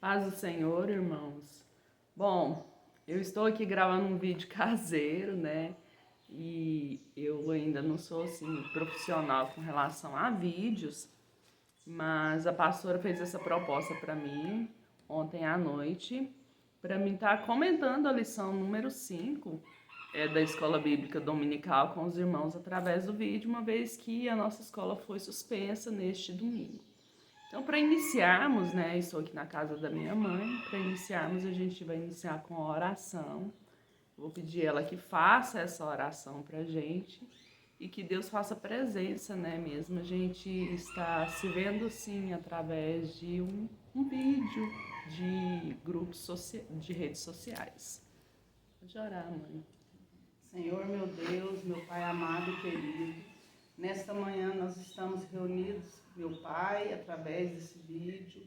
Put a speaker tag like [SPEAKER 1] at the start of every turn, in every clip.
[SPEAKER 1] Paz do Senhor, irmãos. Bom, eu estou aqui gravando um vídeo caseiro, né? E eu ainda não sou assim profissional com relação a vídeos, mas a pastora fez essa proposta para mim ontem à noite, para mim estar comentando a lição número 5 da Escola Bíblica Dominical com os irmãos através do vídeo, uma vez que a nossa escola foi suspensa neste domingo. Então, para iniciarmos, né, estou aqui na casa da minha mãe, para iniciarmos a gente vai iniciar com a oração. Vou pedir ela que faça essa oração para a gente e que Deus faça presença, né, mesmo a gente está se vendo, sim, através de um vídeo de grupos de redes sociais. Pode orar, mãe.
[SPEAKER 2] Senhor, meu Deus, meu Pai amado e querido, nesta manhã nós estamos reunidos, meu Pai, através desse vídeo,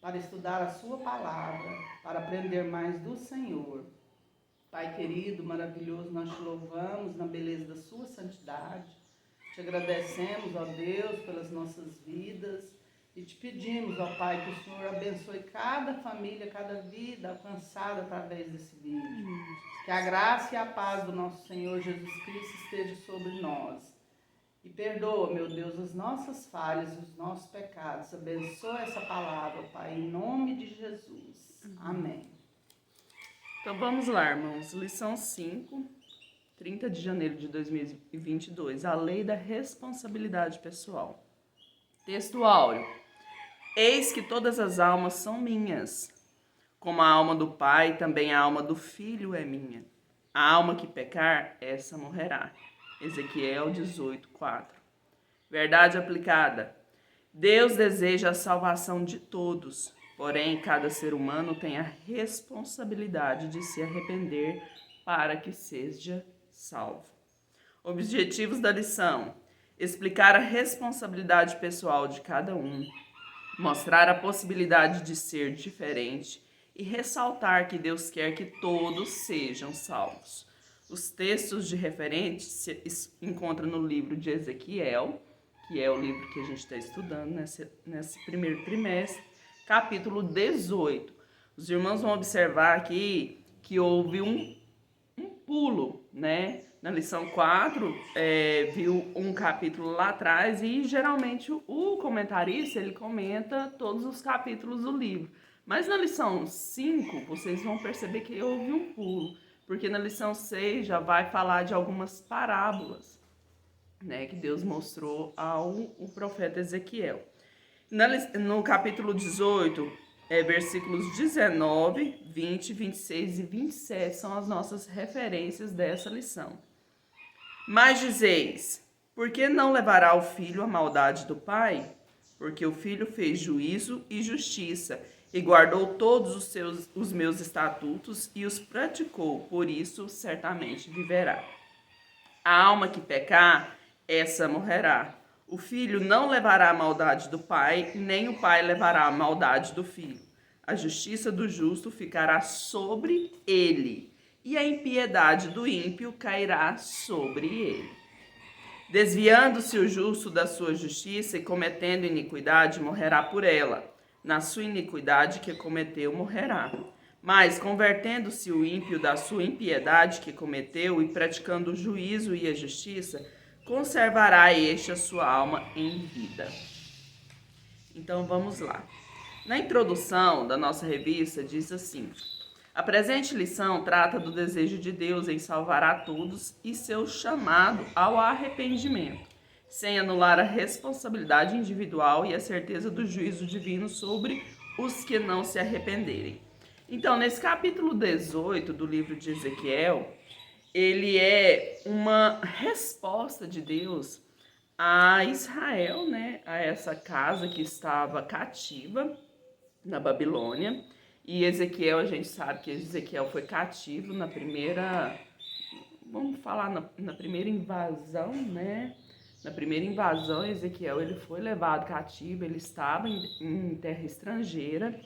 [SPEAKER 2] para estudar a Sua palavra, para aprender mais do Senhor. Pai querido, maravilhoso, nós te louvamos na beleza da Sua santidade, te agradecemos, ó Deus, pelas nossas vidas e te pedimos, ó Pai, que o Senhor abençoe cada família, cada vida alcançada através desse vídeo. Que a graça e a paz do nosso Senhor Jesus Cristo esteja sobre nós. E perdoa, meu Deus, as nossas falhas, os nossos pecados. Abençoa essa palavra, Pai, em nome de Jesus. Amém.
[SPEAKER 1] Então vamos lá, irmãos. Lição 5, 30 de janeiro de 2022. A lei da responsabilidade pessoal. Texto áureo. Eis que todas as almas são minhas. Como a alma do Pai, também a alma do Filho é minha. A alma que pecar, essa morrerá. Ezequiel 18, 4. Verdade aplicada. Deus deseja a salvação de todos, porém cada ser humano tem a responsabilidade de se arrepender para que seja salvo. Objetivos da lição: explicar a responsabilidade pessoal de cada um, mostrar a possibilidade de ser diferente e ressaltar que Deus quer que todos sejam salvos. Os textos de referência se encontram no livro de Ezequiel, que é o livro que a gente está estudando nesse primeiro trimestre, capítulo 18. Os irmãos vão observar aqui que houve um pulo, né? Na lição 4, viu um capítulo lá atrás e geralmente o comentarista, ele comenta todos os capítulos do livro. Mas na lição 5, vocês vão perceber que houve um pulo, porque na lição 6 já vai falar de algumas parábolas, né, que Deus mostrou ao profeta Ezequiel. No capítulo 18, versículos 19, 20, 26 e 27 são as nossas referências dessa lição. Mas dizeis, por que não levará o filho a maldade do pai? Porque o filho fez juízo e justiça, e guardou todos os meus estatutos e os praticou, por isso certamente viverá. A alma que pecar, essa morrerá. O filho não levará a maldade do pai, nem o pai levará a maldade do filho. A justiça do justo ficará sobre ele, e a impiedade do ímpio cairá sobre ele. Desviando-se o justo da sua justiça e cometendo iniquidade, morrerá por ela. Na sua iniquidade que cometeu, morrerá. Mas, convertendo-se o ímpio da sua impiedade que cometeu e praticando o juízo e a justiça, conservará este a sua alma em vida. Então, vamos lá. Na introdução da nossa revista, diz assim: a presente lição trata do desejo de Deus em salvar a todos e seu chamado ao arrependimento, sem anular a responsabilidade individual e a certeza do juízo divino sobre os que não se arrependerem. Então, nesse capítulo 18 do livro de Ezequiel, ele é uma resposta de Deus a Israel, né, a essa casa que estava cativa na Babilônia. E Ezequiel, a gente sabe que Ezequiel foi cativo na primeira, vamos falar na primeira invasão, né? Na primeira invasão, Ezequiel ele foi levado cativo, ele estava em terra estrangeira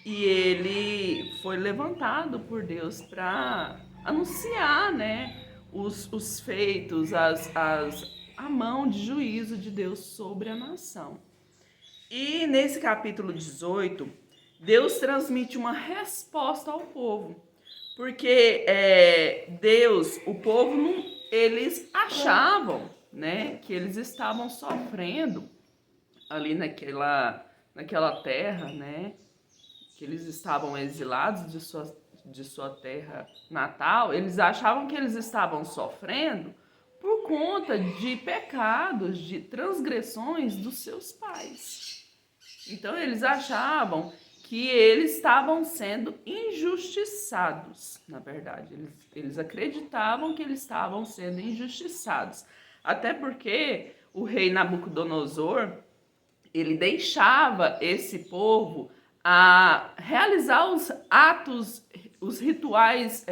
[SPEAKER 1] e ele foi levantado por Deus para anunciar, né, os feitos, a mão de juízo de Deus sobre a nação. E nesse capítulo 18, Deus transmite uma resposta ao povo. Porque Deus, o povo, não, eles achavam, né, que eles estavam sofrendo ali naquela terra, né, que eles estavam exilados de sua terra natal. Eles achavam que eles estavam sofrendo por conta de pecados, de transgressões dos seus pais. Então eles achavam que eles estavam sendo injustiçados, na verdade. Eles acreditavam que eles estavam sendo injustiçados. Até porque o rei Nabucodonosor, ele deixava esse povo a realizar os atos, os rituais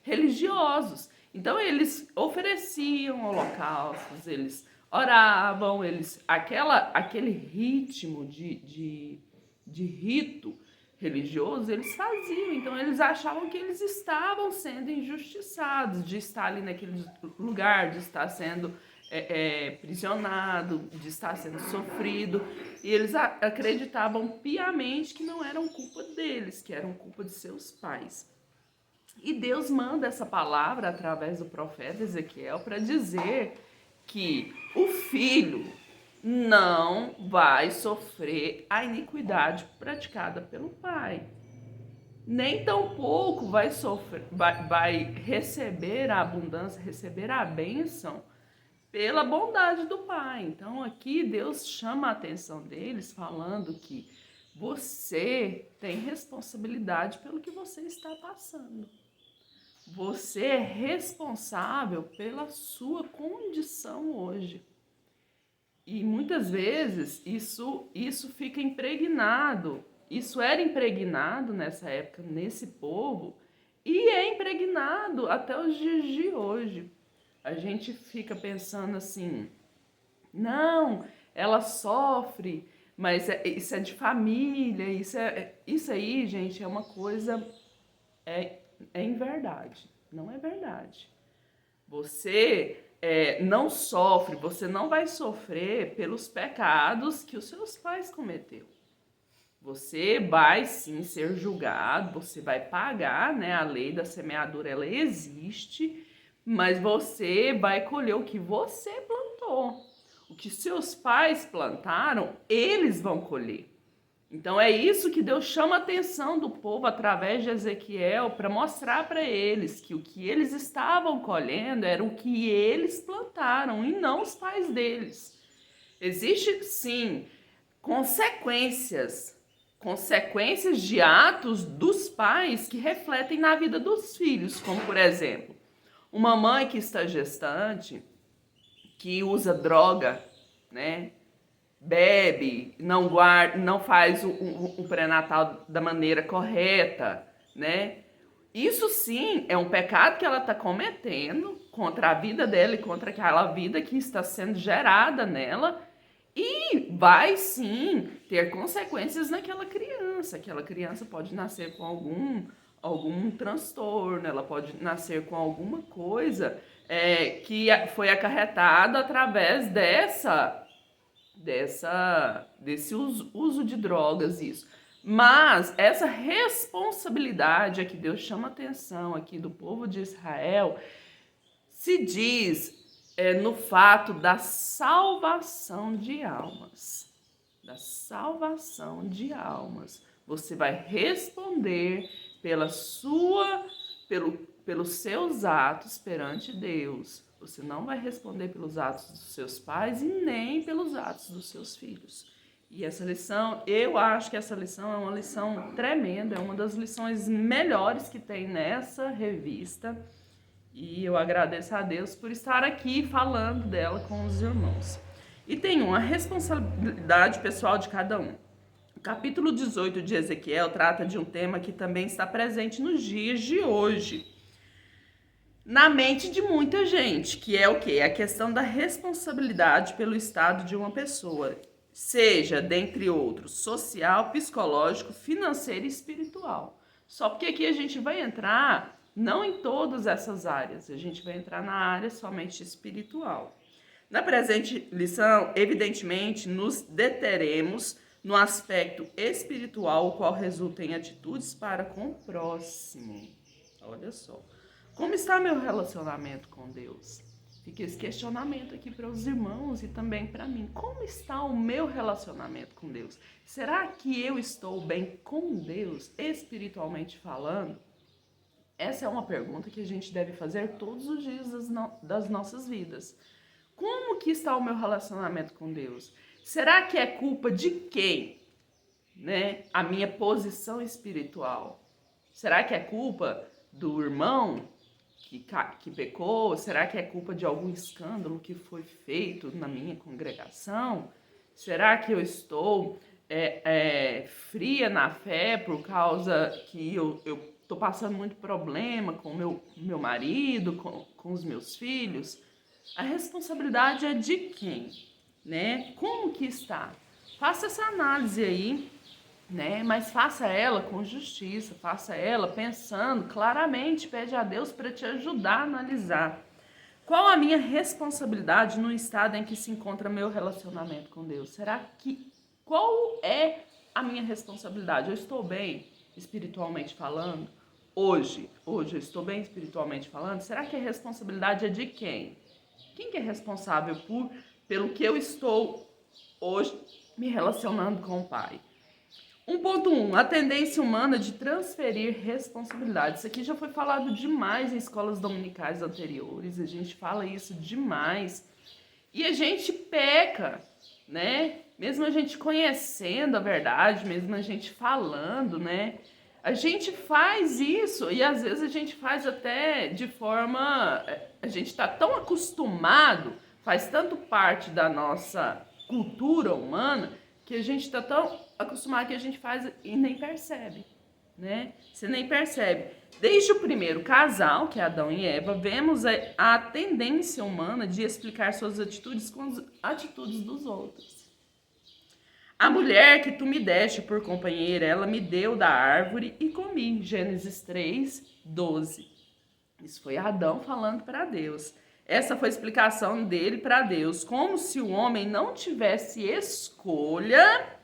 [SPEAKER 1] religiosos. Então eles ofereciam holocaustos, eles oravam, aquele ritmo de rito religioso eles faziam. Então eles achavam que eles estavam sendo injustiçados de estar ali naquele lugar, de estar sendo prisionado, de estar sendo sofrido. E eles acreditavam piamente que não eram culpa deles, que eram culpa de seus pais. E Deus manda essa palavra através do profeta Ezequiel para dizer que o filho não vai sofrer a iniquidade praticada pelo pai. Nem tampouco vai receber a abundância, receber a bênção pela bondade do pai. Então aqui Deus chama a atenção deles falando que você tem responsabilidade pelo que você está passando. Você é responsável pela sua condição hoje. E muitas vezes isso fica impregnado. Isso era impregnado nessa época, nesse povo, e é impregnado até os dias de hoje. A gente fica pensando assim, não, ela sofre, mas isso é de família, isso aí, gente, é uma coisa, é inverdade, não é verdade. Você não sofre, você não vai sofrer pelos pecados que os seus pais cometeram. Você vai sim ser julgado, você vai pagar, né? A lei da semeadura, ela existe, mas você vai colher o que você plantou. O que seus pais plantaram, eles vão colher. Então é isso que Deus chama a atenção do povo através de Ezequiel para mostrar para eles que o que eles estavam colhendo era o que eles plantaram e não os pais deles. Existe sim consequências de atos dos pais que refletem na vida dos filhos, como por exemplo, uma mãe que está gestante, que usa droga, né? Bebe, não faz o pré-natal da maneira correta, né? Isso sim é um pecado que ela está cometendo contra a vida dela e contra aquela vida que está sendo gerada nela, e vai sim ter consequências naquela criança. Aquela criança pode nascer com algum transtorno, ela pode nascer com alguma coisa que foi acarretada através desse uso de drogas, isso. Mas essa responsabilidade que Deus chama a atenção aqui do povo de Israel se diz no fato da salvação de almas. Da salvação de almas. Você vai responder pelos seus atos perante Deus. Você não vai responder pelos atos dos seus pais e nem pelos atos dos seus filhos. E essa lição, eu acho que essa lição é uma lição tremenda, é uma das lições melhores que tem nessa revista. E eu agradeço a Deus por estar aqui falando dela com os irmãos. E tem uma responsabilidade pessoal de cada um. O capítulo 18 de Ezequiel trata de um tema que também está presente nos dias de hoje, na mente de muita gente, que é o quê? A questão da responsabilidade pelo estado de uma pessoa, seja, dentre outros, social, psicológico, financeiro e espiritual. Só porque aqui a gente vai entrar não em todas essas áreas, a gente vai entrar na área somente espiritual. Na presente lição, evidentemente, nos deteremos no aspecto espiritual, o qual resulta em atitudes para com o próximo. Olha só. Como está meu relacionamento com Deus? Fica esse questionamento aqui para os irmãos e também para mim. Como está o meu relacionamento com Deus? Será que eu estou bem com Deus, espiritualmente falando? Essa é uma pergunta que a gente deve fazer todos os dias das nossas vidas. Como que está o meu relacionamento com Deus? Será que é culpa de quem, né? A minha posição espiritual? Será que é culpa do irmão que pecou? Será que é culpa de algum escândalo que foi feito na minha congregação? Será que eu estou fria na fé por causa que eu estou passando muito problema com meu marido, com os meus filhos? A responsabilidade é de quem, né? Como que está? Faça essa análise aí, né? Mas faça ela com justiça, faça ela pensando claramente, pede a Deus para te ajudar a analisar. Qual a minha responsabilidade no estado em que se encontra meu relacionamento com Deus? Qual é a minha responsabilidade? Eu estou bem espiritualmente falando? Hoje eu estou bem espiritualmente falando? Será que a responsabilidade é de quem? Quem que é responsável pelo que eu estou hoje me relacionando com o Pai? 1.1. A tendência humana de transferir responsabilidades. Isso aqui já foi falado demais em escolas dominicais anteriores. A gente fala isso demais. E a gente peca, né? Mesmo a gente conhecendo a verdade, mesmo a gente falando, né? A gente faz isso e às vezes a gente faz até de forma... A gente está tão acostumado, faz tanto parte da nossa cultura humana, que a gente está tão acostumado que a gente faz e nem percebe, né? Você nem percebe. Desde o primeiro casal, que é Adão e Eva, vemos a tendência humana de explicar suas atitudes com as atitudes dos outros. A mulher que tu me deste por companheira, ela me deu da árvore e comi. Gênesis 3:12. Isso foi Adão falando para Deus. Essa foi a explicação dele para Deus. Como se o homem não tivesse escolha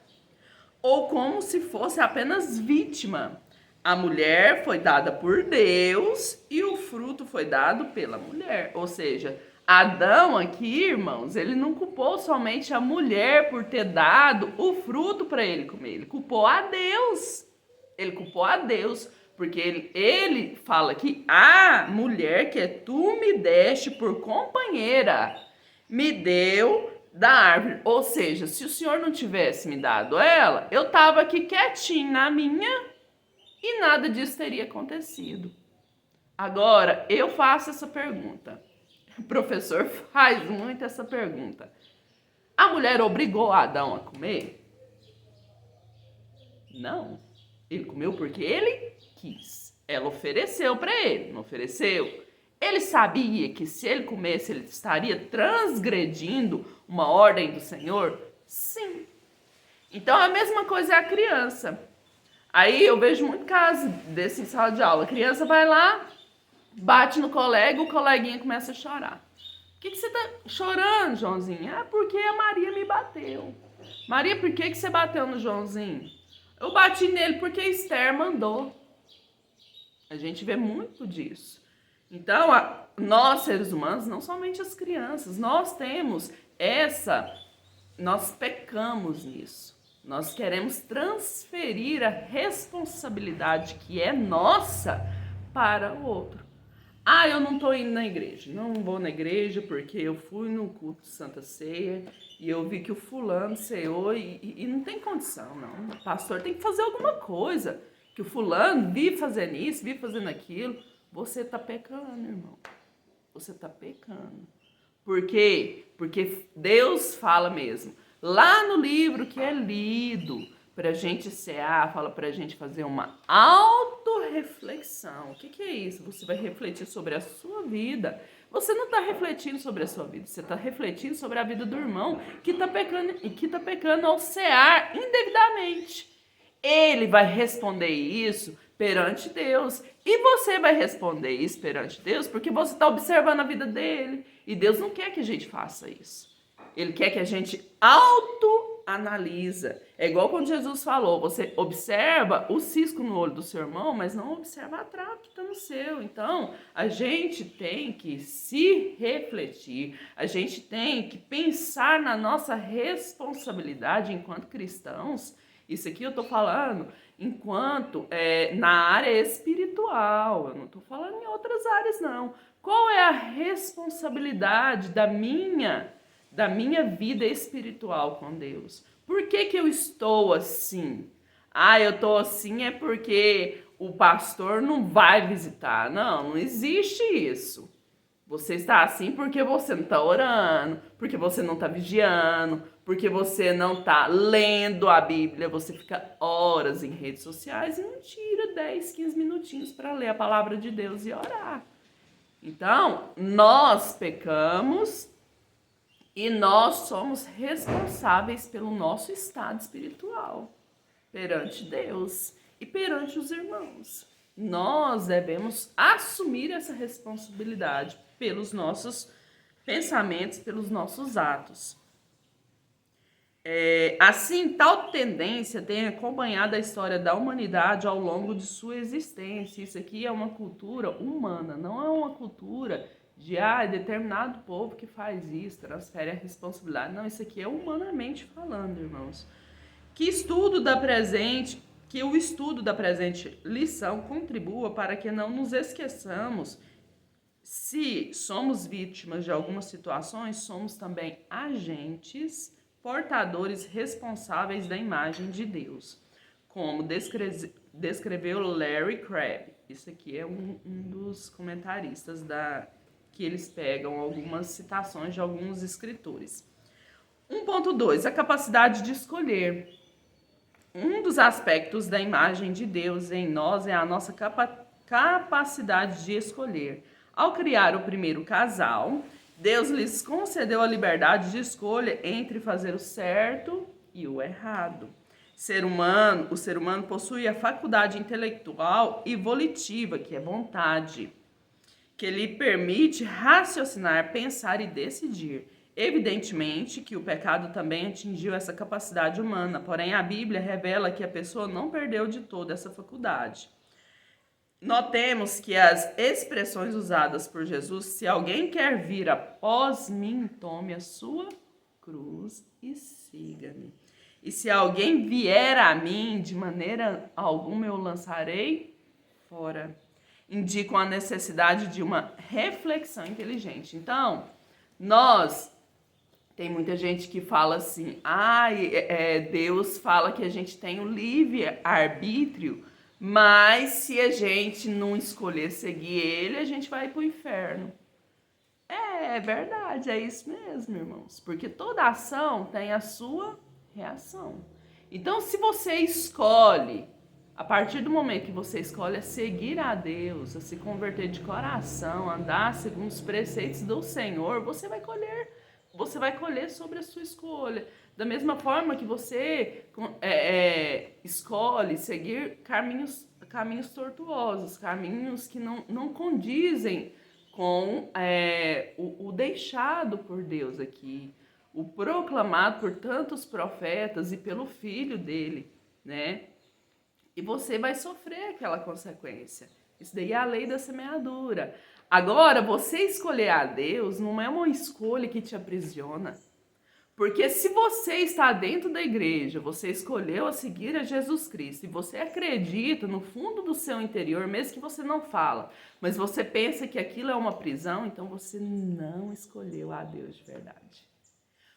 [SPEAKER 1] ou como se fosse apenas vítima. A mulher foi dada por Deus e o fruto foi dado pela mulher. Ou seja, Adão aqui, irmãos, ele não culpou somente a mulher por ter dado o fruto para ele comer. Ele culpou a Deus. Ele culpou a Deus. Porque ele fala que a mulher que tu me deste por companheira me deu da árvore. Ou seja, se o Senhor não tivesse me dado ela, eu estava aqui quietinho na minha e nada disso teria acontecido. Agora, eu faço essa pergunta. O professor faz muito essa pergunta. A mulher obrigou Adão a comer? Não. Ele comeu porque ele quis. Ela ofereceu para ele, não ofereceu? Ele sabia que se ele comesse, ele estaria transgredindo uma ordem do Senhor? Sim. Então a mesma coisa é a criança. Aí eu vejo muito caso desse em sala de aula. A criança vai lá, bate no colega, o coleguinha começa a chorar. Por que você tá chorando, Joãozinho? É porque a Maria me bateu. Maria, por que você bateu no Joãozinho? Eu bati nele porque a Esther mandou. A gente vê muito disso. Então, nós seres humanos, não somente as crianças, nós pecamos nisso. Nós queremos transferir a responsabilidade que é nossa para o outro. Ah, eu não estou indo na igreja. Não vou na igreja porque eu fui no culto de Santa Ceia e eu vi que o fulano ceou e não tem condição, não. O pastor tem que fazer alguma coisa. Que o fulano vi fazendo isso, vi fazendo aquilo. Você está pecando, irmão. Você está pecando. Por quê? Porque Deus fala mesmo. Lá no livro que é lido, para a gente cear, fala para a gente fazer uma autorreflexão. O que é isso? Você vai refletir sobre a sua vida. Você não está refletindo sobre a sua vida, você está refletindo sobre a vida do irmão que está pecando ao cear indevidamente. Ele vai responder isso perante Deus. E você vai responder isso perante Deus porque você está observando a vida dele. E Deus não quer que a gente faça isso. Ele quer que a gente analisa. É igual quando Jesus falou, você observa o cisco no olho do seu irmão, mas não observa a trave que está no seu. Então, a gente tem que se refletir, a gente tem que pensar na nossa responsabilidade enquanto cristãos. Isso aqui eu estou falando enquanto na área espiritual, eu não estou falando em outras áreas, não. Qual é a responsabilidade da minha vida espiritual com Deus? Por que eu estou assim? Eu estou assim é porque o pastor não vai visitar. Não existe isso. Você está assim porque você não está orando, porque você não está vigiando, porque você não está lendo a Bíblia. Você fica horas em redes sociais e não tira 10, 15 minutinhos para ler a palavra de Deus e orar. Então, nós pecamos e nós somos responsáveis pelo nosso estado espiritual perante Deus e perante os irmãos. Nós devemos assumir essa responsabilidade pelos nossos pensamentos, pelos nossos atos. Assim, tal tendência tem acompanhado a história da humanidade ao longo de sua existência. Isso aqui é uma cultura humana, não é uma cultura de determinado povo que faz isso, transfere a responsabilidade. Não, isso aqui é humanamente falando, irmãos. Que o estudo da presente lição contribua para que não nos esqueçamos. Se somos vítimas de algumas situações, somos também agentes, portadores responsáveis da imagem de Deus, como descreveu Larry Crabb. Isso aqui é um dos comentaristas que eles pegam algumas citações de alguns escritores. 1.2. A capacidade de escolher. Um dos aspectos da imagem de Deus em nós é a nossa capacidade de escolher. Ao criar o primeiro casal, Deus lhes concedeu a liberdade de escolha entre fazer o certo e o errado. O ser humano possui a faculdade intelectual e volitiva, que é vontade, que lhe permite raciocinar, pensar e decidir. Evidentemente que o pecado também atingiu essa capacidade humana, porém a Bíblia revela que a pessoa não perdeu de toda essa faculdade. Notemos que as expressões usadas por Jesus, se alguém quer vir após mim, tome a sua cruz e siga-me. E se alguém vier a mim, de maneira alguma eu o lançarei fora. Indicam a necessidade de uma reflexão inteligente. Então, tem muita gente que fala assim, Deus fala que a gente tem o livre-arbítrio, mas se a gente não escolher seguir ele, a gente vai para o inferno. É verdade, é isso mesmo, irmãos. Porque toda ação tem a sua reação. Então, se você escolhe, a partir do momento que você escolhe a seguir a Deus, a se converter de coração, andar segundo os preceitos do Senhor, você vai colher sobre a sua escolha. Da mesma forma que você escolhe seguir caminhos tortuosos, caminhos que não condizem com o deixado por Deus aqui, o proclamado por tantos profetas e pelo Filho dele, né? E você vai sofrer aquela consequência. Isso daí é a lei da semeadura. Agora, você escolher a Deus não é uma escolha que te aprisiona. Porque se você está dentro da igreja, você escolheu a seguir a Jesus Cristo, e você acredita no fundo do seu interior, mesmo que você não fala, mas você pensa que aquilo é uma prisão, então você não escolheu a Deus de verdade.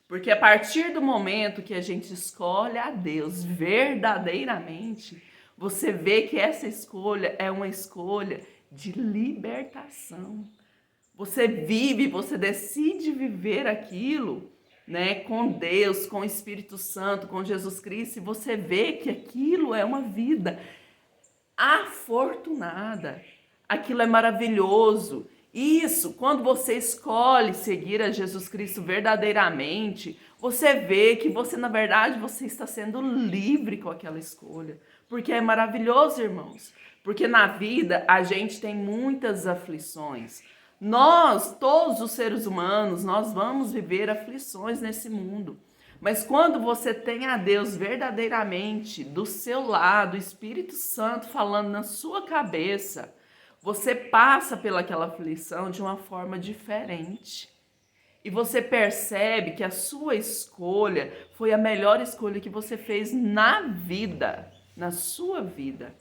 [SPEAKER 1] Porque a partir do momento que a gente escolhe a Deus verdadeiramente, você vê que essa escolha é uma escolha de libertação. Você decide viver aquilo, né, com Deus, com o Espírito Santo, com Jesus Cristo, e você vê que aquilo é uma vida afortunada. Aquilo é maravilhoso. Isso, quando você escolhe seguir a Jesus Cristo verdadeiramente, você vê que na verdade, você está sendo livre com aquela escolha. Porque é maravilhoso, irmãos. Porque na vida a gente tem muitas aflições. Nós, todos os seres humanos, nós vamos viver aflições nesse mundo. Mas quando você tem a Deus verdadeiramente do seu lado, o Espírito Santo falando na sua cabeça, você passa pelaquela aflição de uma forma diferente. E você percebe que a sua escolha foi a melhor escolha que você fez na vida, na sua vida.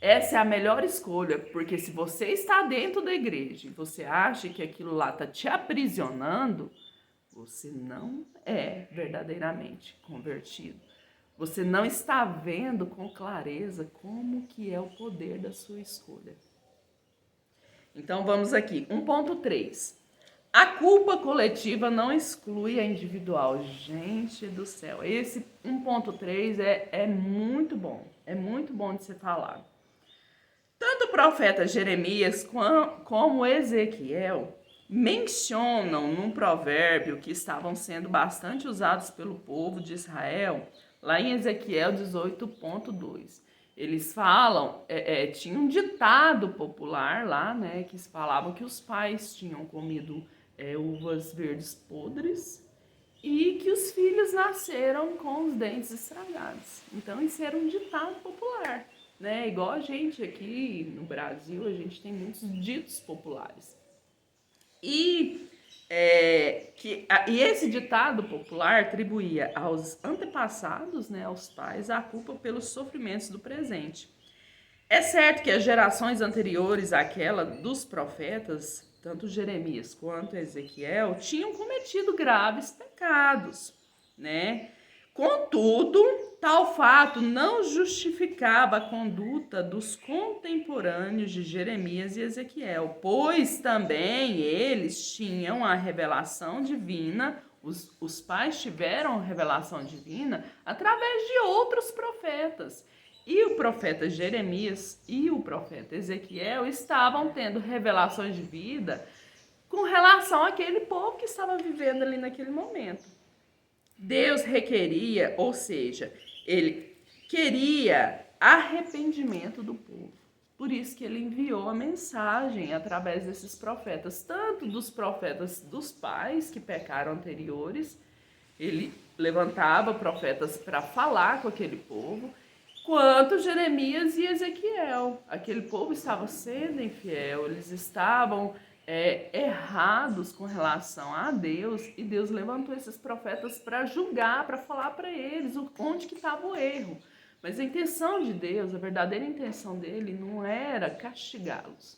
[SPEAKER 1] Essa é a melhor escolha, porque se você está dentro da igreja e você acha que aquilo lá está te aprisionando, você não é verdadeiramente convertido. Você não está vendo com clareza como que é o poder da sua escolha. Então vamos aqui, 1.3. A culpa coletiva não exclui a individual. Gente do céu, esse 1.3 é muito bom. É muito bom de ser falado. Tanto o profeta Jeremias como Ezequiel mencionam num provérbio que estavam sendo bastante usados pelo povo de Israel, lá em Ezequiel 18.2. Eles falam, tinha um ditado popular lá, né, que falavam que os pais tinham comido uvas verdes podres e que os filhos nasceram com os dentes estragados. Então isso era um ditado popular, né? Igual a gente aqui no Brasil, a gente tem muitos ditos populares. E esse ditado popular atribuía aos antepassados, né, aos pais, a culpa pelos sofrimentos do presente. É certo que as gerações anteriores àquela dos profetas, tanto Jeremias quanto Ezequiel, tinham cometido graves pecados, né? Contudo, tal fato não justificava a conduta dos contemporâneos de Jeremias e Ezequiel, pois também eles tinham a revelação divina, os pais tiveram a revelação divina através de outros profetas. E o profeta Jeremias e o profeta Ezequiel estavam tendo revelações de vida com relação àquele povo que estava vivendo ali naquele momento. Deus requeria, ou seja, ele queria arrependimento do povo. Por isso que ele enviou a mensagem através desses profetas, tanto dos profetas dos pais que pecaram anteriores, ele levantava profetas para falar com aquele povo, quanto Jeremias e Ezequiel. Aquele povo estava sendo infiel, eles estavam errados com relação a Deus, e Deus levantou esses profetas para julgar, para falar para eles onde que estava o erro. Mas a intenção de Deus, a verdadeira intenção dele não era castigá-los.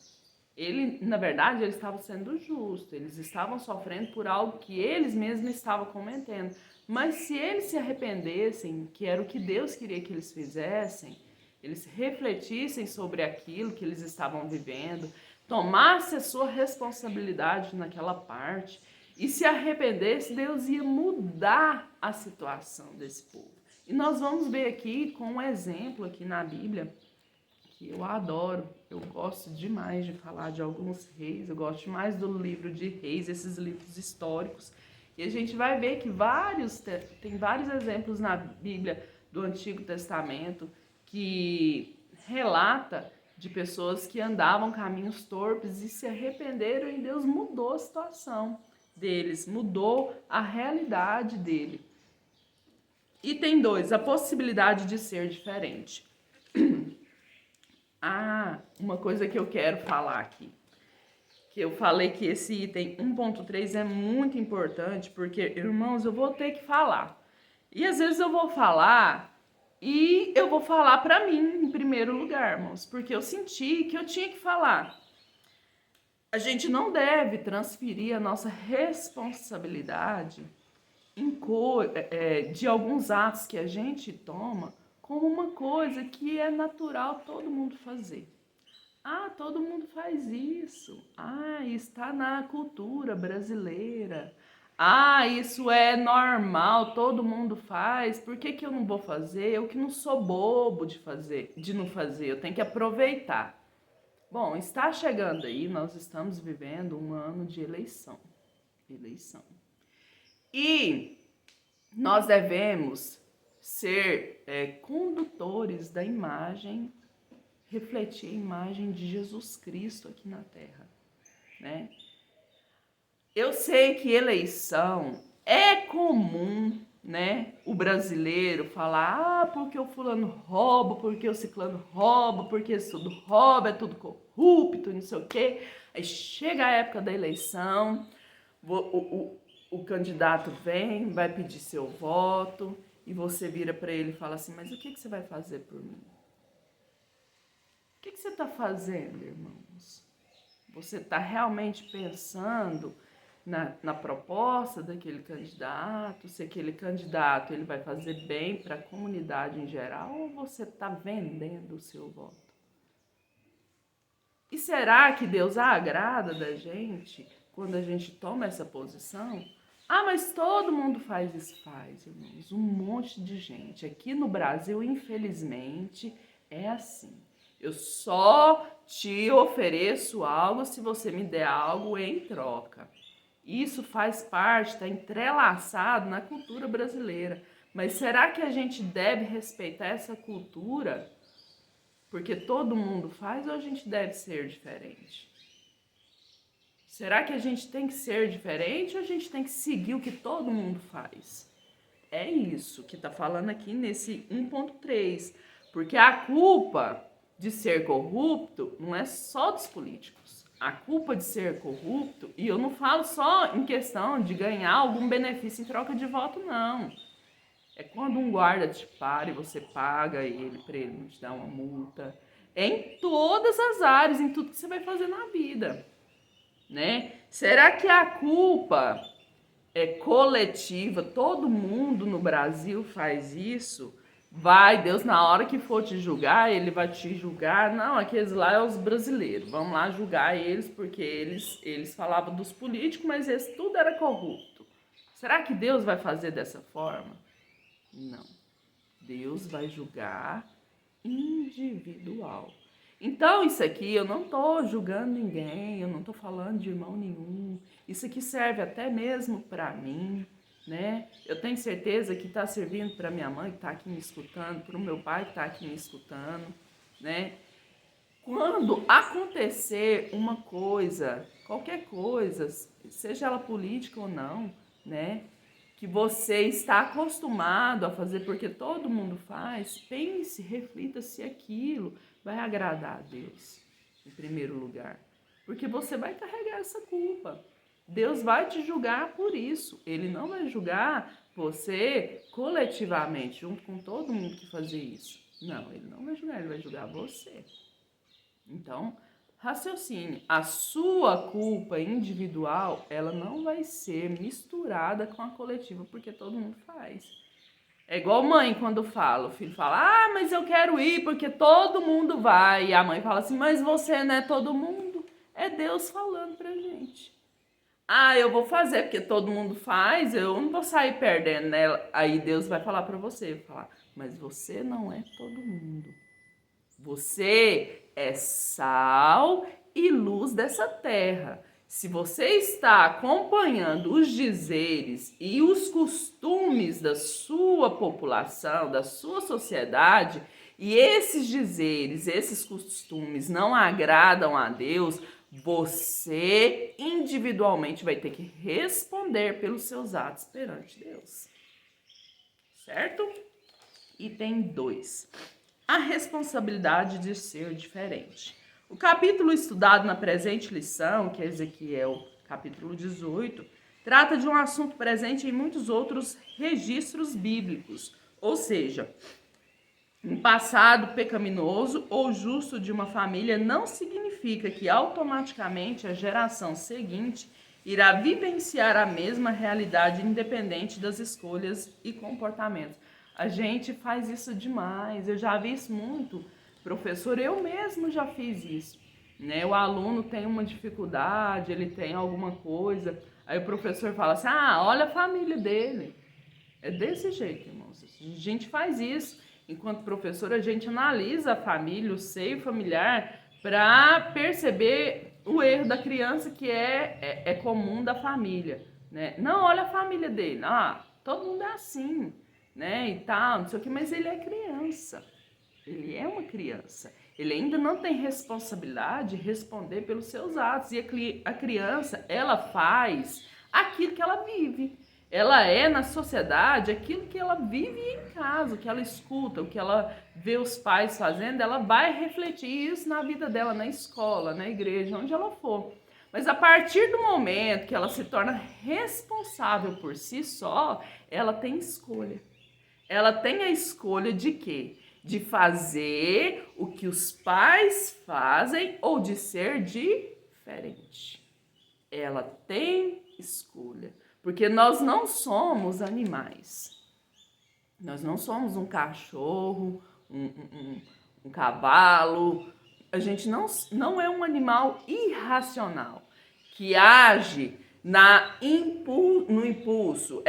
[SPEAKER 1] Ele, na verdade, ele estava sendo justo, eles estavam sofrendo por algo que eles mesmos estavam cometendo. Mas se eles se arrependessem, que era o que Deus queria que eles fizessem, eles refletissem sobre aquilo que eles estavam vivendo, tomassem a sua responsabilidade naquela parte e se arrependesse, Deus ia mudar a situação desse povo. E nós vamos ver aqui com um exemplo aqui na Bíblia, que eu adoro, eu gosto demais de falar de alguns reis, eu gosto demais do livro de reis, esses livros históricos. E a gente vai ver que tem vários exemplos na Bíblia do Antigo Testamento que relata de pessoas que andavam caminhos torpes e se arrependeram, e Deus mudou a situação deles, mudou a realidade dele. Item 2, a possibilidade de ser diferente. Uma coisa que eu quero falar aqui, que eu falei que esse item 1.3 é muito importante, porque, irmãos, eu vou ter que falar. E às vezes eu vou falar e eu vou falar para mim em primeiro lugar, irmãos, porque eu senti que eu tinha que falar. A gente não deve transferir a nossa responsabilidade de alguns atos que a gente toma como uma coisa que é natural todo mundo fazer. Todo mundo faz isso. Está na cultura brasileira. Isso é normal, todo mundo faz. Por que eu não vou fazer? Eu que não sou bobo de não fazer. Eu tenho que aproveitar. Bom, está chegando aí, nós estamos vivendo um ano de eleição. E nós devemos ser condutores da imagem, refletir a imagem de Jesus Cristo aqui na Terra, né? Eu sei que eleição é comum né, o brasileiro falar, porque o fulano rouba, porque o ciclano rouba, porque isso tudo rouba, é tudo corrupto, não sei o quê. Aí chega a época da eleição, o candidato vem, vai pedir seu voto, e você vira para ele e fala assim, mas o que você vai fazer por mim? O que você está fazendo, irmãos? Você está realmente pensando na proposta daquele candidato, se aquele candidato ele vai fazer bem para a comunidade em geral, ou você está vendendo o seu voto? E será que Deus agrada da gente quando a gente toma essa posição? Ah, mas todo mundo faz isso. Faz, irmãos, um monte de gente. Aqui no Brasil, infelizmente, é assim. Eu só te ofereço algo se você me der algo em troca. Isso faz parte, está entrelaçado na cultura brasileira. Mas será que a gente deve respeitar essa cultura porque todo mundo faz, ou a gente deve ser diferente? Será que a gente tem que ser diferente ou a gente tem que seguir o que todo mundo faz? É isso que está falando aqui nesse 1.3. Porque a culpa de ser corrupto não é só dos políticos. A culpa de ser corrupto, e eu não falo só em questão de ganhar algum benefício em troca de voto, não. É quando um guarda te para e você paga ele para ele não te dar uma multa. É em todas as áreas, em tudo que você vai fazer na vida, né? Será que a culpa é coletiva? Todo mundo no Brasil faz isso? Vai, Deus, na hora que for te julgar, ele vai te julgar. Não, aqueles lá é os brasileiros. Vamos lá julgar eles, porque eles falavam dos políticos, mas esse tudo era corrupto. Será que Deus vai fazer dessa forma? Não. Deus vai julgar individual. Então, isso aqui, eu não estou julgando ninguém, eu não estou falando de irmão nenhum. Isso aqui serve até mesmo para mim, né? Eu tenho certeza que está servindo para minha mãe que está aqui me escutando, para o meu pai que está aqui me escutando, né? Quando acontecer uma coisa, qualquer coisa, seja ela política ou não, né? Que você está acostumado a fazer porque todo mundo faz, pense, reflita se aquilo vai agradar a Deus, em primeiro lugar. Porque você vai carregar essa culpa. Deus vai te julgar por isso. Ele não vai julgar você coletivamente, junto com todo mundo que fazia isso. Não, ele não vai julgar, ele vai julgar você. Então, raciocine. A sua culpa individual, ela não vai ser misturada com a coletiva, porque todo mundo faz. É igual mãe quando fala, o filho fala, ah, mas eu quero ir porque todo mundo vai. E a mãe fala assim, mas você não é todo mundo. É Deus falando pra gente. Ah, eu vou fazer porque todo mundo faz, eu não vou sair perdendo, né? Aí Deus vai falar pra você, vai falar, mas você não é todo mundo. Você é sal e luz dessa terra. Se você está acompanhando os dizeres e os costumes da sua população, da sua sociedade, e esses dizeres, esses costumes não agradam a Deus, você individualmente vai ter que responder pelos seus atos perante Deus. Certo? Item 2. A responsabilidade de ser diferente. O capítulo estudado na presente lição, que é Ezequiel, capítulo 18, trata de um assunto presente em muitos outros registros bíblicos, ou seja, um passado pecaminoso ou justo de uma família não significa que automaticamente a geração seguinte irá vivenciar a mesma realidade independente das escolhas e comportamentos. A gente faz isso demais, eu já vi isso muito, professor, eu mesmo já fiz isso, né? O aluno tem uma dificuldade, ele tem alguma coisa, aí o professor fala assim, ah, olha a família dele. É desse jeito, irmãos, a gente faz isso. Enquanto professor, a gente analisa a família, o seio familiar, para perceber o erro da criança que é comum da família, né? Não, olha a família dele, ah, todo mundo é assim, né, e tal, não sei o que, mas ele é criança, ele é uma criança, ele ainda não tem responsabilidade de responder pelos seus atos, e a criança, ela faz aquilo que ela vive, Ela é na sociedade aquilo que ela vive em casa, o que ela escuta, o que ela vê os pais fazendo, ela vai refletir isso na vida dela, na escola, na igreja, onde ela for. Mas a partir do momento que ela se torna responsável por si só, ela tem escolha. Ela tem a escolha de quê? De fazer o que os pais fazem ou de ser diferente. Ela tem escolha. Porque nós não somos animais. Nós não somos um cachorro, um cavalo. A gente não é um animal irracional que age no impulso.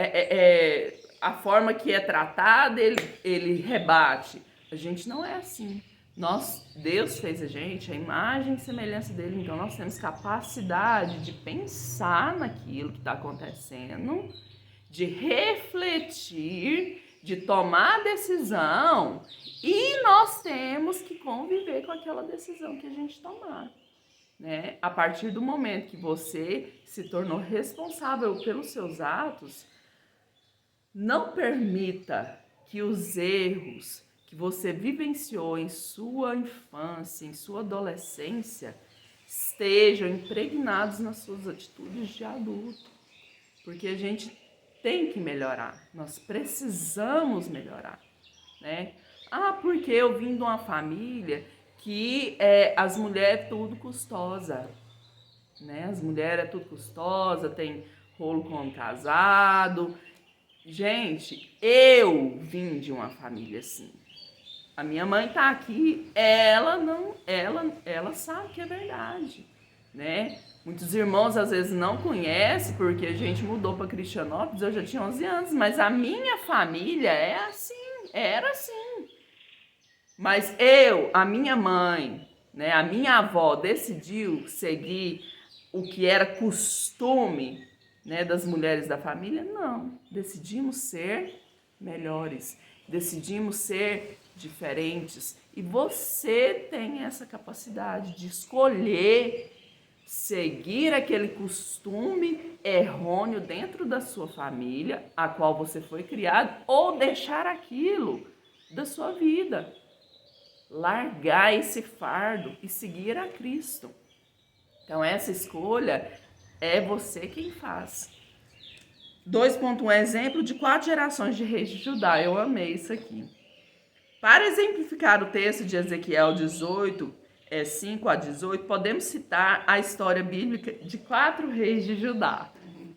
[SPEAKER 1] A forma que é tratada, ele rebate. A gente não é assim. Deus fez a gente, a imagem e semelhança dele, então nós temos capacidade de pensar naquilo que está acontecendo, de refletir, de tomar decisão, e nós temos que conviver com aquela decisão que a gente tomar, né? A partir do momento que você se tornou responsável pelos seus atos, não permita que os erros que você vivenciou em sua infância, em sua adolescência, estejam impregnados nas suas atitudes de adulto. Porque a gente tem que melhorar, nós precisamos melhorar, né? Porque eu vim de uma família que as mulheres é tudo custosa, né? As mulheres é tudo custosa, tem rolo com homem casado. Gente, eu vim de uma família assim. A minha mãe tá aqui, ela sabe que é verdade, né? Muitos irmãos às vezes não conhecem porque a gente mudou para Cristianópolis, eu já tinha 11 anos, mas a minha família é assim, era assim. Mas a minha mãe, né, a minha avó decidiu seguir o que era costume, né, das mulheres da família? Não, decidimos ser melhores, decidimos ser diferentes, e você tem essa capacidade de escolher seguir aquele costume errôneo dentro da sua família, a qual você foi criado, ou deixar aquilo da sua vida, largar esse fardo e seguir a Cristo. Então essa escolha é você quem faz. 2.1 exemplo de 4 gerações de reis de Judá. Eu amei isso aqui. Para exemplificar o texto de Ezequiel 18, 5 a 18, podemos citar a história bíblica de 4 reis de Judá.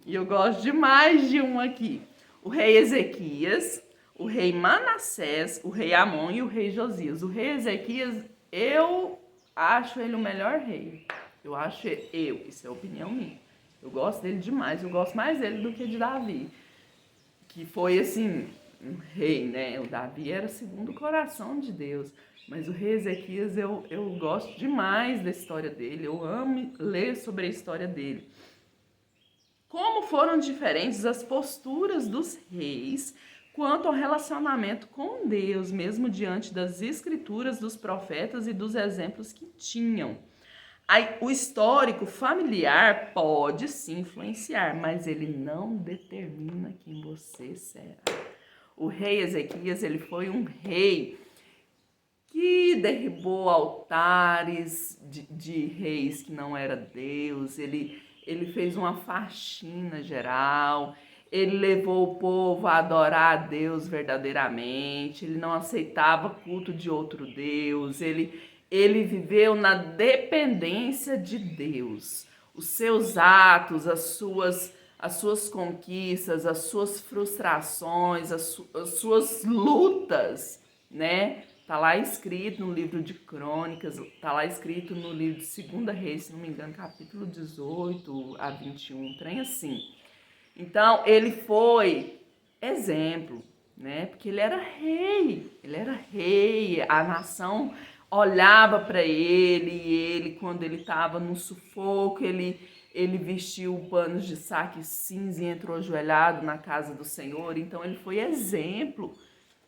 [SPEAKER 1] E eu gosto demais de um aqui. O rei Ezequias, o rei Manassés, o rei Amon e o rei Josias. O rei Ezequias, eu acho ele o melhor rei. Isso é opinião minha. Eu gosto dele demais, eu gosto mais dele do que de Davi. Que foi assim, um rei, né? O Davi era segundo o coração de Deus. Mas o rei Ezequias, eu gosto demais da história dele. Eu amo ler sobre a história dele. Como foram diferentes as posturas dos reis quanto ao relacionamento com Deus, mesmo diante das escrituras dos profetas e dos exemplos que tinham. O histórico familiar pode sim influenciar, mas ele não determina quem você será. O rei Ezequias, ele foi um rei que derrubou altares de reis que não era Deus, ele fez uma faxina geral, ele levou o povo a adorar a Deus verdadeiramente, ele não aceitava culto de outro Deus, ele viveu na dependência de Deus. Os seus atos, as suas conquistas, as suas frustrações, as suas lutas, né? Tá lá escrito no livro de Crônicas, tá lá escrito no livro de 2 Reis, se não me engano, capítulo 18 a 21, trem assim. Então, ele foi exemplo, né? Porque ele era rei, a nação olhava para ele, e ele, quando ele estava no sufoco, ele vestiu panos de saque cinza e entrou ajoelhado na casa do Senhor. Então ele foi exemplo,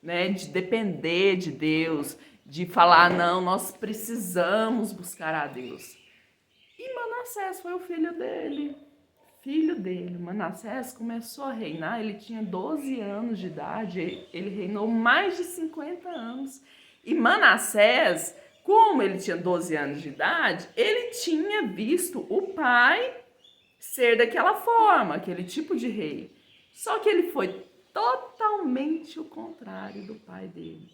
[SPEAKER 1] né, de depender de Deus, de falar, não, nós precisamos buscar a Deus. E Manassés foi o filho dele, filho dele, Manassés, começou a reinar. Ele tinha 12 anos de idade, ele reinou mais de 50 anos. E Manassés, como ele tinha 12 anos de idade, ele tinha visto o pai ser daquela forma, aquele tipo de rei. Só que ele foi totalmente o contrário do pai dele.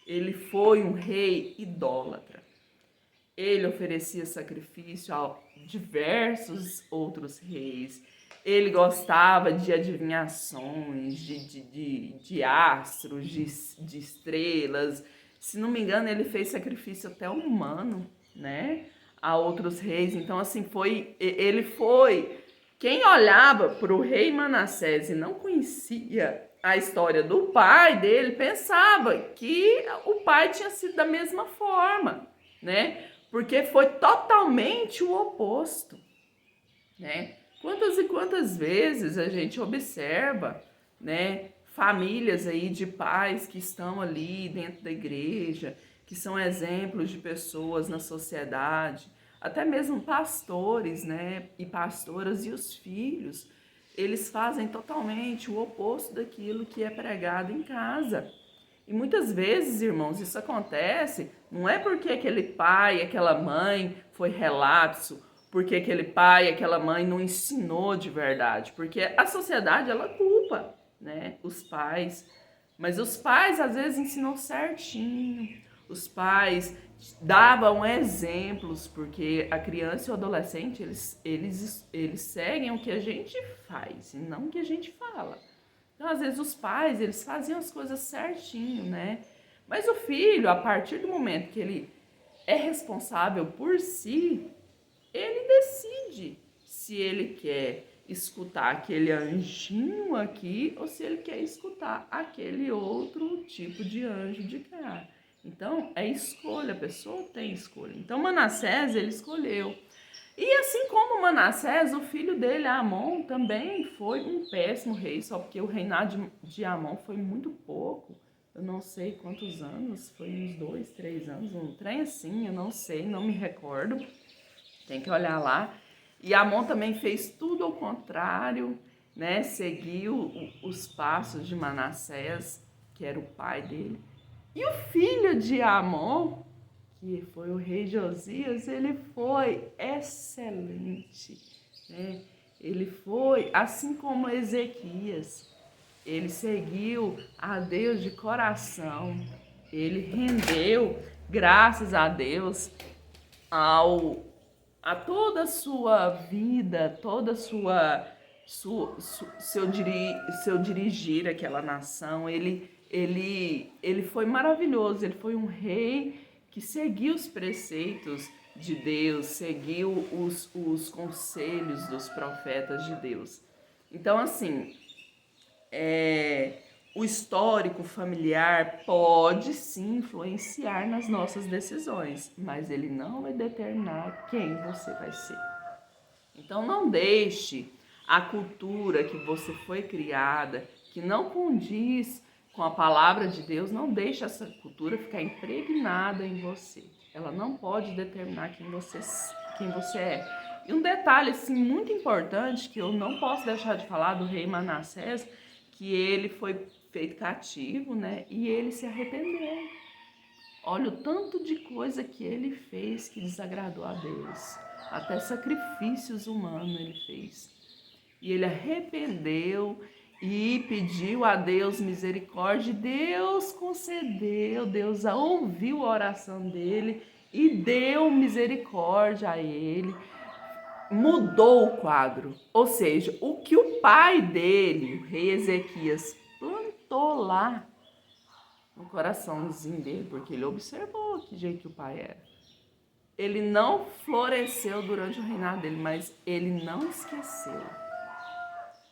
[SPEAKER 1] Ele foi um rei idólatra. Ele oferecia sacrifício a diversos outros reis. Ele gostava de adivinhações, de astros, de estrelas. Se não me engano, ele fez sacrifício até humano, né? A outros reis. Então, assim, ele foi... Quem olhava para o rei Manassés e não conhecia a história do pai dele, pensava que o pai tinha sido da mesma forma, né? Porque foi totalmente o oposto, né? Quantas e quantas vezes a gente observa, né, famílias aí de pais que estão ali dentro da igreja, que são exemplos de pessoas na sociedade, até mesmo pastores, né, e pastoras e os filhos, eles fazem totalmente o oposto daquilo que é pregado em casa. E muitas vezes, irmãos, isso acontece, não é porque aquele pai, aquela mãe foi relapso, porque aquele pai, aquela mãe não ensinou de verdade, porque a sociedade, ela culpa, né, os pais. Mas os pais, às vezes, ensinam certinho. Os pais davam exemplos, porque a criança e o adolescente, eles seguem o que a gente faz, e não o que a gente fala. Então, às vezes, os pais, eles faziam as coisas certinho, né? Mas o filho, a partir do momento que ele é responsável por si, ele decide se ele quer escutar aquele anjinho aqui ou se ele quer escutar aquele outro tipo de anjo de cá. Então, é escolha, a pessoa tem escolha. Então, Manassés, ele escolheu. E assim como Manassés, o filho dele, Amon, também foi um péssimo rei, só porque o reinado de Amon foi muito pouco. Eu não sei quantos anos, foi uns 2, 3 anos, um trem assim, eu não sei, não me recordo. Tem que olhar lá. E Amon também fez tudo ao contrário, né? Seguiu os passos de Manassés, que era o pai dele. E o filho de Amon, que foi o rei Josias, ele foi excelente, né? Ele foi, assim como Ezequias, ele seguiu a Deus de coração, ele rendeu, graças a Deus, a toda a sua vida, toda a seu dirigir aquela nação. Ele foi maravilhoso, ele foi um rei que seguiu os preceitos de Deus, seguiu os conselhos dos profetas de Deus. Então, assim, o histórico familiar pode sim influenciar nas nossas decisões, mas ele não vai determinar quem você vai ser. Então não deixe a cultura que você foi criada, que não condiz com a palavra de Deus, não deixe essa cultura ficar impregnada em você. Ela não pode determinar quem você é. E um detalhe assim, muito importante que eu não posso deixar de falar do rei Manassés, que ele foi feito cativo, né? E ele se arrependeu. Olha o tanto de coisa que ele fez que desagradou a Deus. Até sacrifícios humanos ele fez. E ele arrependeu e pediu a Deus misericórdia. Deus concedeu, Deus ouviu a oração dele e deu misericórdia a ele. Mudou o quadro. Ou seja, o que o pai dele, o rei Ezequias, plantou lá no coraçãozinho dele, porque ele observou que jeito que o pai era. Ele não floresceu durante o reinado dele, mas ele não esqueceu.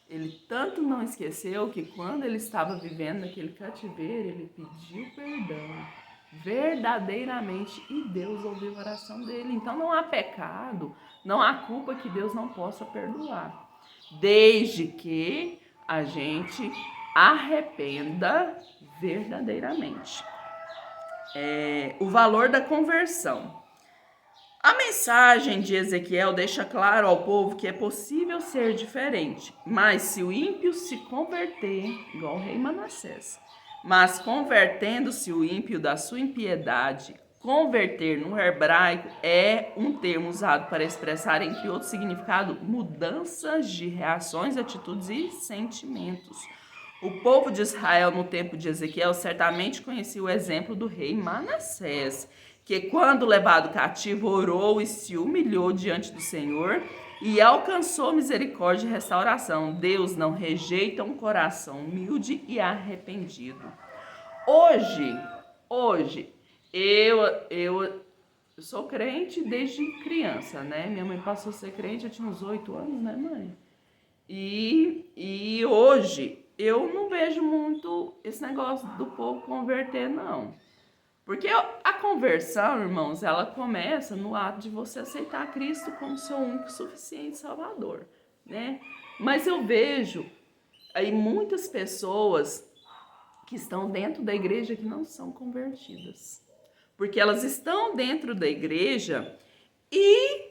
[SPEAKER 1] Ele tanto não esqueceu que quando ele estava vivendo naquele cativeiro, ele pediu perdão verdadeiramente e Deus ouviu a oração dele. Então não há pecado, não há culpa que Deus não possa perdoar, desde que a gente arrependa verdadeiramente. O valor da conversão. A mensagem de Ezequiel deixa claro ao povo que é possível ser diferente, mas se o ímpio se converter, igual o rei Manassés, mas convertendo-se o ímpio da sua impiedade, converter no hebraico é um termo usado para expressar, entre outros significados, mudanças de reações, atitudes e sentimentos. O povo de Israel no tempo de Ezequiel certamente conhecia o exemplo do rei Manassés, que quando levado cativo orou e se humilhou diante do Senhor e alcançou misericórdia e restauração. Deus não rejeita um coração humilde e arrependido. Hoje, eu sou crente desde criança, né? Minha mãe passou a ser crente, eu tinha uns 8 anos, né, mãe? E hoje eu não vejo muito esse negócio do povo converter, não. Porque a conversão, irmãos, ela começa no ato de você aceitar Cristo como seu único e suficiente Salvador, né? Mas eu vejo aí muitas pessoas que estão dentro da igreja que não são convertidas. Porque elas estão dentro da igreja e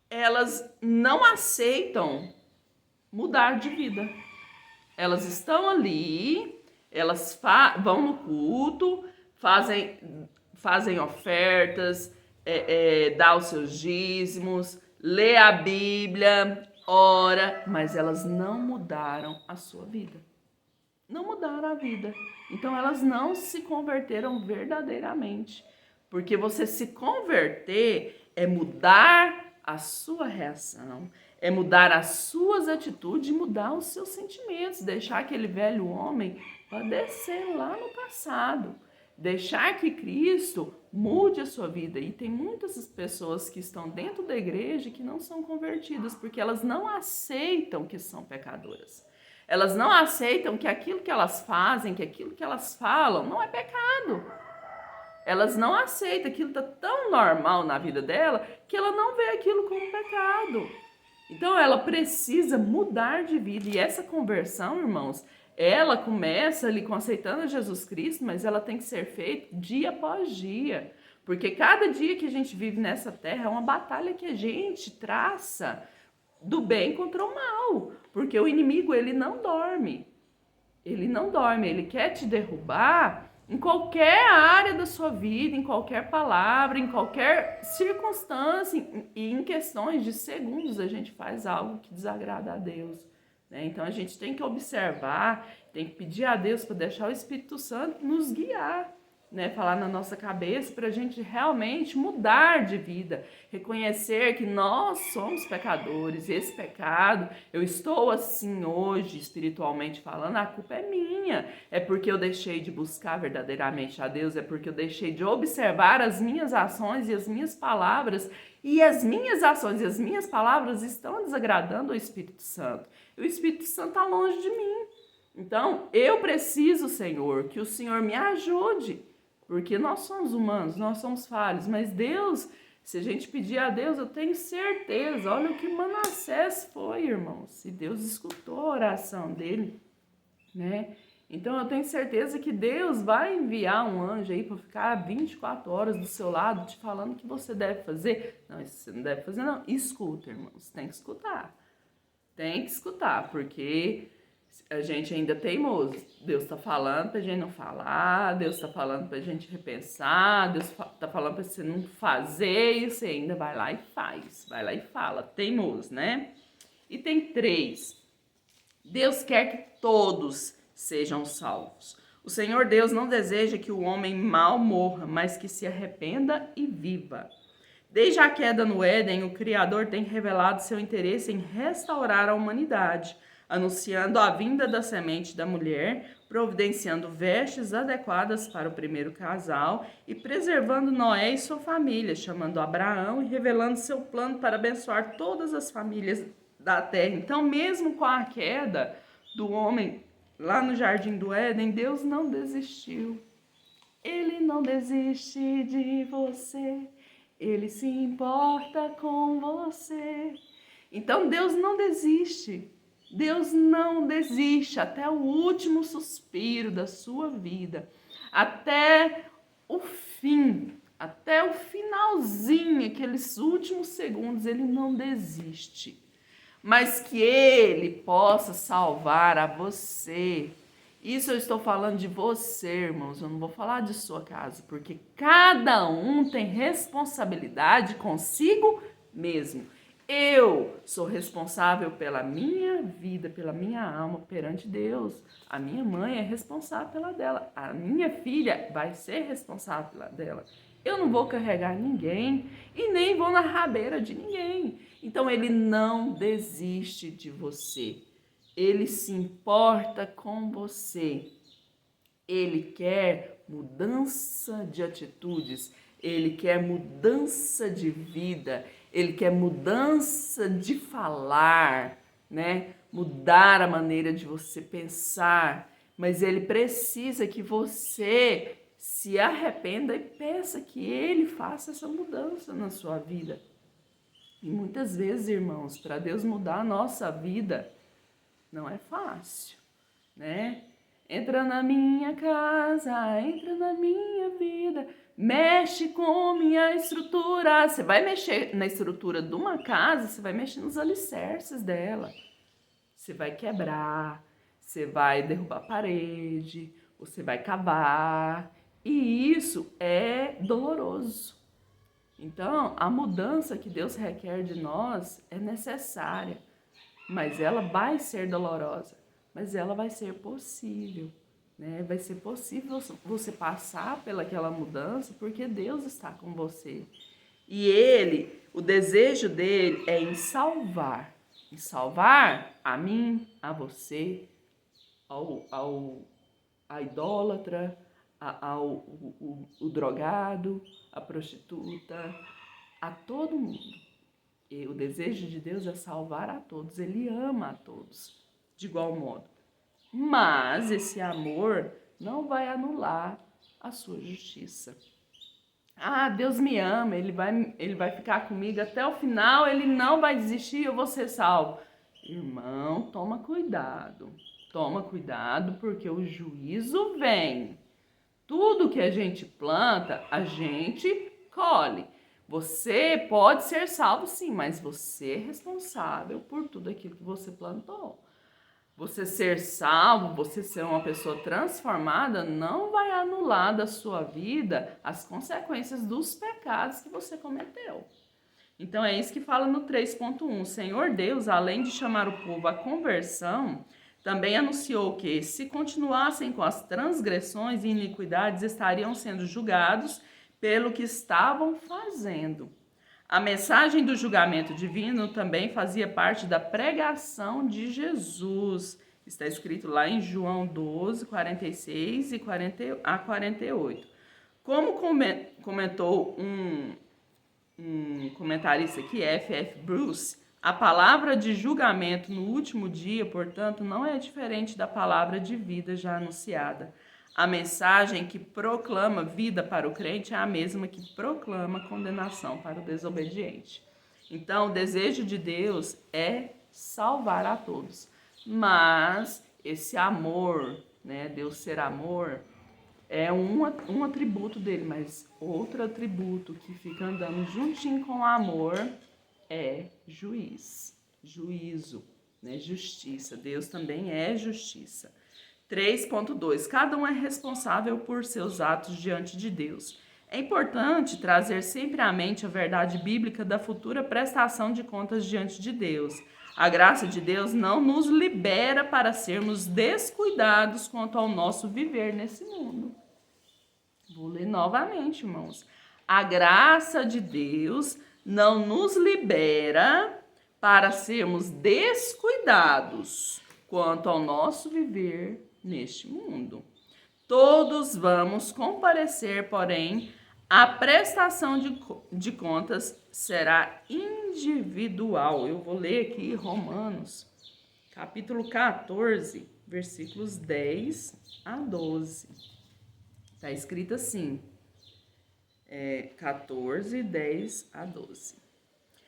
[SPEAKER 1] elas não aceitam mudar de vida. Elas estão ali, elas vão no culto, fazem ofertas, dá os seus dízimos, lê a Bíblia, ora, mas elas não mudaram a sua vida. Não mudaram a vida. Então elas não se converteram verdadeiramente. Porque você se converter é mudar a sua reação, é mudar as suas atitudes, mudar os seus sentimentos, deixar aquele velho homem padecer lá no passado, deixar que Cristo mude a sua vida. E tem muitas pessoas que estão dentro da igreja que não são convertidas, porque elas não aceitam que são pecadoras. Elas não aceitam que aquilo que elas fazem, que aquilo que elas falam não é pecado. Elas não aceitam, aquilo está tão normal na vida dela que ela não vê aquilo como pecado. Então ela precisa mudar de vida. E essa conversão, irmãos, ela começa ali com aceitando Jesus Cristo, mas ela tem que ser feita dia após dia. Porque cada dia que a gente vive nessa terra é uma batalha que a gente traça do bem contra o mal. Porque o inimigo, ele não dorme. Ele não dorme, ele quer te derrubar em qualquer área da sua vida, em qualquer palavra, em qualquer circunstância, e em questões de segundos a gente faz algo que desagrada a Deus, né? Então a gente tem que observar, tem que pedir a Deus para deixar o Espírito Santo nos guiar, né? Falar na nossa cabeça para a gente realmente mudar de vida, reconhecer que nós somos pecadores, esse pecado, eu estou assim hoje, espiritualmente falando, a culpa é minha, é porque eu deixei de buscar verdadeiramente a Deus, é porque eu deixei de observar as minhas ações e as minhas palavras, e as minhas ações e as minhas palavras estão desagradando o Espírito Santo, e o Espírito Santo está longe de mim. Então, eu preciso, Senhor, que o Senhor me ajude, porque nós somos humanos, nós somos falhos, mas Deus, se a gente pedir a Deus, eu tenho certeza, olha o que Manassés foi, irmãos, e Deus escutou a oração dele, né? Então eu tenho certeza que Deus vai enviar um anjo aí para ficar 24 horas do seu lado, te falando o que você deve fazer. Não, isso você não deve fazer, não. Escuta, irmãos, tem que escutar. Tem que escutar, porque a gente ainda é teimoso. Deus tá falando pra gente não falar, Deus tá falando pra gente repensar, Deus tá falando pra você não fazer, e você ainda vai lá e faz, vai lá e fala. Teimoso, né? E tem 3. Deus quer que todos sejam salvos. O Senhor Deus não deseja que o homem mau morra, mas que se arrependa e viva. Desde a queda no Éden, o Criador tem revelado seu interesse em restaurar a humanidade, anunciando a vinda da semente da mulher, providenciando vestes adequadas para o primeiro casal e preservando Noé e sua família, chamando Abraão e revelando seu plano para abençoar todas as famílias da terra. Então, mesmo com a queda do homem lá no Jardim do Éden, Deus não desistiu. Ele não desiste de você. Ele se importa com você. Então, Deus não desiste. Deus não desiste até o último suspiro da sua vida, até o fim, até o final finalzinho, aqueles últimos segundos, ele não desiste. Mas que ele possa salvar a você. Isso eu estou falando de você, irmãos, eu não vou falar de sua casa, porque cada um tem responsabilidade consigo mesmo. Eu sou responsável pela minha vida, pela minha alma perante Deus. A minha mãe é responsável pela dela. A minha filha vai ser responsável pela dela. Eu não vou carregar ninguém e nem vou na rabeira de ninguém. Então ele não desiste de você. Ele se importa com você. Ele quer mudança de atitudes. Ele quer mudança de vida. Ele quer mudança de falar, né? Mudar a maneira de você pensar. Mas ele precisa que você se arrependa e peça que ele faça essa mudança na sua vida. E muitas vezes, irmãos, para Deus mudar a nossa vida, não é fácil, né? Entra na minha casa, entra na minha vida, mexe com minha estrutura. Você vai mexer na estrutura de uma casa, você vai mexer nos alicerces dela. Você vai quebrar, você vai derrubar a parede, você vai cavar. E isso é doloroso. Então, a mudança que Deus requer de nós é necessária, mas ela vai ser dolorosa, mas ela vai ser possível, né? Vai ser possível você passar pelaquela mudança porque Deus está com você. E ele, o desejo dele é em salvar a mim, a você, a idólatra, o drogado, a prostituta, a todo mundo. E o desejo de Deus é salvar a todos, ele ama a todos, de igual modo. Mas esse amor não vai anular a sua justiça. Ah, Deus me ama, ele vai ficar comigo até o final, ele não vai desistir, eu vou ser salvo. Irmão, toma cuidado, porque o juízo vem. Tudo que a gente planta, a gente colhe. Você pode ser salvo sim, mas você é responsável por tudo aquilo que você plantou. Você ser salvo, você ser uma pessoa transformada, não vai anular da sua vida as consequências dos pecados que você cometeu. Então é isso que fala no 3.1. Senhor Deus, além de chamar o povo à conversão, também anunciou que, se continuassem com as transgressões e iniquidades, estariam sendo julgados pelo que estavam fazendo. A mensagem do julgamento divino também fazia parte da pregação de Jesus. Está escrito lá em João 12, 46 e 48. Como comentou um comentarista aqui, F.F. Bruce, a palavra de julgamento no último dia, portanto, não é diferente da palavra de vida já anunciada. A mensagem que proclama vida para o crente é a mesma que proclama condenação para o desobediente. Então, o desejo de Deus é salvar a todos. Mas esse amor, né, Deus ser amor, é um atributo dele, mas outro atributo que fica andando juntinho com o amor é juízo, né? Justiça. Deus também é justiça. 3.2. Cada um é responsável por seus atos diante de Deus. É importante trazer sempre à mente a verdade bíblica da futura prestação de contas diante de Deus. A graça de Deus não nos libera para sermos descuidados quanto ao nosso viver nesse mundo. Vou ler novamente, irmãos. A graça de Deus não nos libera para sermos descuidados quanto ao nosso viver neste mundo. Todos vamos comparecer, porém, a prestação de contas será individual. Eu vou ler aqui Romanos, capítulo 14, versículos 10 a 12. Está escrito assim, 14, 10 a 12.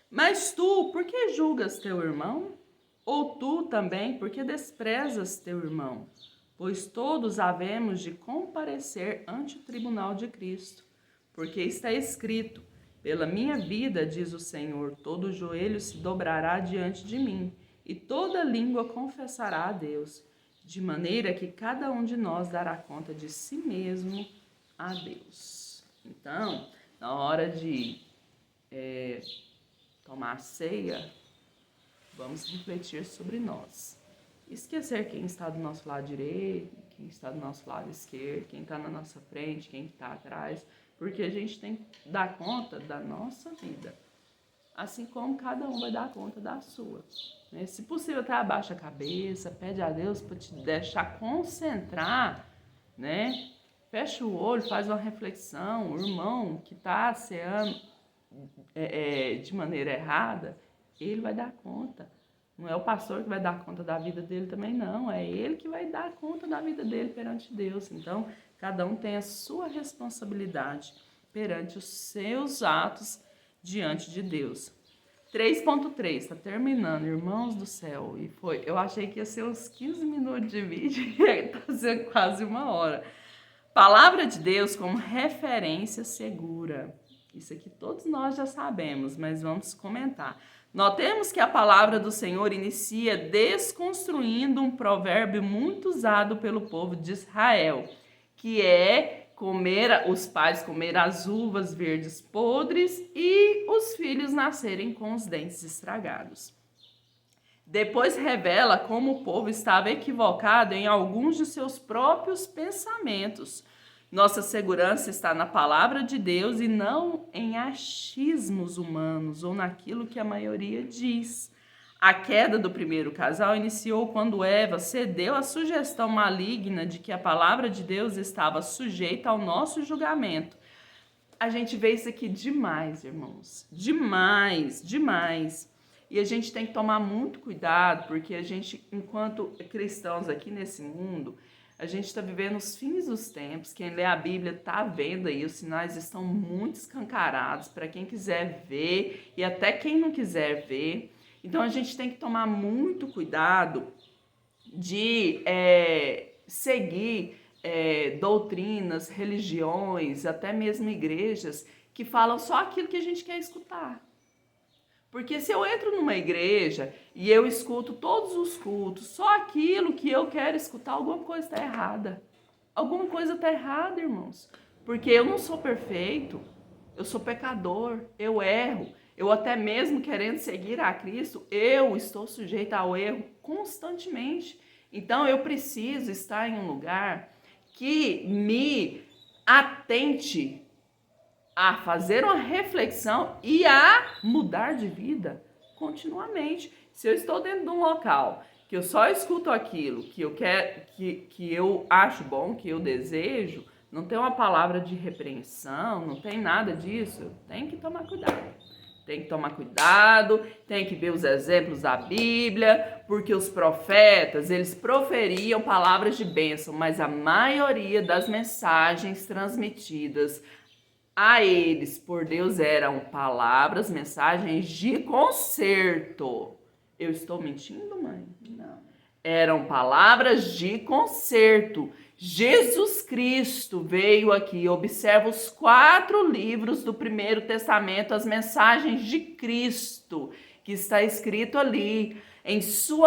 [SPEAKER 1] Mas tu, por que julgas teu irmão? Ou tu também, por que desprezas teu irmão? Pois todos havemos de comparecer ante o tribunal de Cristo. Porque está escrito, Pela minha vida, diz o Senhor, todo joelho se dobrará diante de mim, e toda língua confessará a Deus, de maneira que cada um de nós dará conta de si mesmo a Deus. Então, na hora de tomar ceia, vamos refletir sobre nós. Esquecer quem está do nosso lado direito, quem está do nosso lado esquerdo, quem está na nossa frente, quem está atrás, porque a gente tem que dar conta da nossa vida, assim como cada um vai dar conta da sua. Se possível, até abaixa a cabeça, pede a Deus para te deixar concentrar, né? Fecha o olho, faz uma reflexão. O irmão que está ceando de maneira errada, ele vai dar conta. Não é o pastor que vai dar conta da vida dele também, não. É ele que vai dar conta da vida dele perante Deus. Então, cada um tem a sua responsabilidade perante os seus atos diante de Deus. 3.3, está terminando, irmãos do céu. E eu achei que ia ser uns 15 minutos de vídeo e está sendo quase 1 hora. Palavra de Deus como referência segura. Isso aqui todos nós já sabemos, mas vamos comentar. Notemos que a palavra do Senhor inicia desconstruindo um provérbio muito usado pelo povo de Israel, que é os pais comer as uvas verdes podres e os filhos nascerem com os dentes estragados. Depois revela como o povo estava equivocado em alguns de seus próprios pensamentos. Nossa segurança está na palavra de Deus e não em achismos humanos ou naquilo que a maioria diz. A queda do primeiro casal iniciou quando Eva cedeu à sugestão maligna de que a palavra de Deus estava sujeita ao nosso julgamento. A gente vê isso aqui demais, irmãos. Demais, demais. E a gente tem que tomar muito cuidado, porque a gente, enquanto cristãos aqui nesse mundo, a gente está vivendo os fins dos tempos. Quem lê a Bíblia está vendo aí, os sinais estão muito escancarados para quem quiser ver e até quem não quiser ver. Então, a gente tem que tomar muito cuidado de seguir doutrinas, religiões, até mesmo igrejas que falam só aquilo que a gente quer escutar. Porque se eu entro numa igreja e eu escuto todos os cultos, só aquilo que eu quero escutar, alguma coisa está errada. Alguma coisa está errada, irmãos. Porque eu não sou perfeito, eu sou pecador, eu erro. Eu até mesmo querendo seguir a Cristo, eu estou sujeita ao erro constantemente. Então eu preciso estar em um lugar que me atente a fazer uma reflexão e a mudar de vida continuamente. Se eu estou dentro de um local que eu só escuto aquilo que eu quero, que eu acho bom, que eu desejo, não tem uma palavra de repreensão, não tem nada disso, tem que tomar cuidado. Tem que tomar cuidado, tem que ver os exemplos da Bíblia, porque os profetas, eles proferiam palavras de bênção, mas a maioria das mensagens transmitidas a eles por Deus eram palavras, mensagens de conserto. Eu estou mentindo, mãe? Não. Eram palavras de conserto. Jesus Cristo veio aqui, observa os 4 livros do Primeiro Testamento, as mensagens de Cristo, que está escrito ali, em sua